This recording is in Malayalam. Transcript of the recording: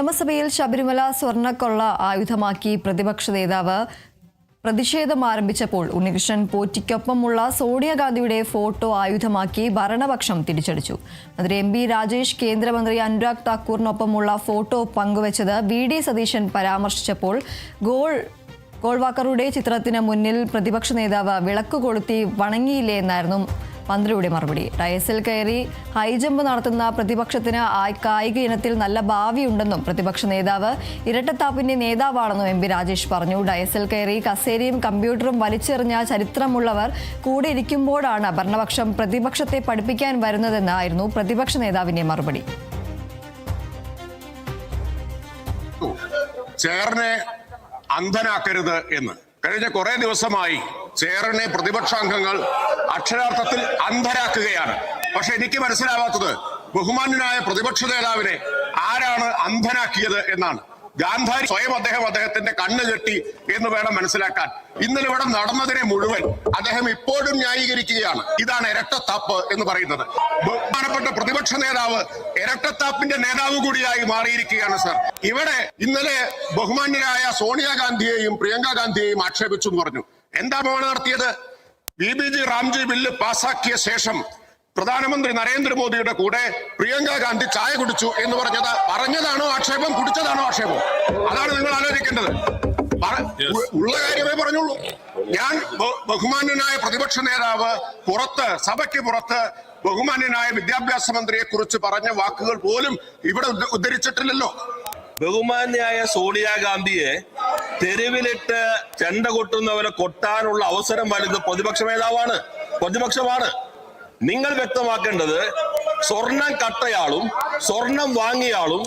നിയമസഭയിൽ ശബരിമല സ്വർണ്ണക്കൊള്ള ആയുധമാക്കി പ്രതിപക്ഷ നേതാവ് പ്രതിഷേധം ആരംഭിച്ചപ്പോൾ ഉണ്ണികൃഷ്ണൻ പോറ്റിക്കൊപ്പമുള്ള സോണിയാഗാന്ധിയുടെ ഫോട്ടോ ആയുധമാക്കി ഭരണപക്ഷം തിരിച്ചടിച്ചു. മന്ത്രി എം ബി രാജേഷ് കേന്ദ്രമന്ത്രി അനുരാഗ് താക്കൂറിനൊപ്പമുള്ള ഫോട്ടോ പങ്കുവച്ചത് വി.ഡി. സതീശൻ പരാമർശിച്ചപ്പോൾ ഗോൾവാക്കറുടെ ചിത്രത്തിന് മുന്നിൽ പ്രതിപക്ഷ നേതാവ് വിളക്ക് കൊളുത്തി വണങ്ങിയില്ലേ എന്നായിരുന്നു മന്ത്രിയുടെ മറുപടി. ഡയസിൽ കയറി ഹൈജമ്പ് നടത്തുന്ന പ്രതിപക്ഷത്തിന് കായിക ഇനത്തിൽ നല്ല ഭാവിയുണ്ടെന്നും പ്രതിപക്ഷ നേതാവ് ഇരട്ടത്താപ്പിന്റെ നേതാവാണെന്നും എം ബി രാജേഷ് പറഞ്ഞു. ഡയസിൽ കയറി കസേരയും കമ്പ്യൂട്ടറും വലിച്ചെറിഞ്ഞ ചരിത്രമുള്ളവർ കൂടെ ഇരിക്കുമ്പോഴാണ് ഭരണപക്ഷം പ്രതിപക്ഷത്തെ പഠിപ്പിക്കാൻ വരുന്നതെന്നായിരുന്നു പ്രതിപക്ഷ നേതാവിന്റെ മറുപടി. ചേർനെ അന്ധനാക്കരുത് എന്ന് കഴിഞ്ഞ കുറെ ദിവസമായി ചേറിനെ പ്രതിപക്ഷാംഗങ്ങൾ അക്ഷരാർത്ഥത്തിൽ അന്ധരാക്കുകയാണ്. പക്ഷെ എനിക്ക് മനസ്സിലാവാത്തത് ബഹുമാന്യനായ പ്രതിപക്ഷ നേതാവിനെ ആരാണ് അന്ധനാക്കിയത് എന്നാണ്. ഗാന്ധാരി സ്വയം അദ്ദേഹത്തിന്റെ കണ്ണ് കെട്ടി എന്ന് വേണം മനസ്സിലാക്കാൻ. ഇന്നലെ ഇവിടെ നടന്നതിനെ മുഴുവൻ അദ്ദേഹം ഇപ്പോഴും ന്യായീകരിക്കുകയാണ്. ഇതാണ് ഇരട്ടത്താപ്പ് എന്ന് പറയുന്നത്. ബഹുമാനപ്പെട്ട പ്രതിപക്ഷ നേതാവ് ഇരട്ടത്താപ്പിന്റെ നേതാവ് കൂടിയായി മാറിയിരിക്കുകയാണ് സർ. ഇവിടെ ഇന്നലെ ബഹുമാന്യരായ സോണിയാഗാന്ധിയെയും പ്രിയങ്ക ഗാന്ധിയെയും ആക്ഷേപിച്ചു എന്ന് പറഞ്ഞു. എന്താ നടത്തിയത്? ബി.ജി. റാംജി ബില്ല് പാസാക്കിയ ശേഷം പ്രധാനമന്ത്രി നരേന്ദ്രമോദിയുടെ കൂടെ പ്രിയങ്ക ഗാന്ധി ചായ കുടിച്ചു എന്ന് പറഞ്ഞതാണോ ആക്ഷേപം, കുടിച്ചതാണോ ആക്ഷേപം? അതാണ് നിങ്ങൾ ആലോചിക്കേണ്ടത്. ഉള്ള കാര്യമേ പറഞ്ഞുള്ളൂ. ഞാൻ ബഹുമാന്യനായ പ്രതിപക്ഷ നേതാവ് സഭയ്ക്ക് പുറത്ത് ബഹുമാന്യനായ വിദ്യാഭ്യാസ മന്ത്രിയെ കുറിച്ച് പറഞ്ഞ വാക്കുകൾ പോലും ഇവിടെ ഉദ്ധരിച്ചിട്ടില്ലല്ലോ. ബഹുമാന്യായ സോണിയാഗാന്ധിയെ തെരുവിലിട്ട് ചെണ്ട കൊട്ടുന്നവരെ കൊട്ടാനുള്ള അവസരം വലുത് പ്രതിപക്ഷമാണ്. നിങ്ങൾ വ്യക്തമാക്കേണ്ടത് സ്വർണം കട്ടയാളും സ്വർണം വാങ്ങിയാളും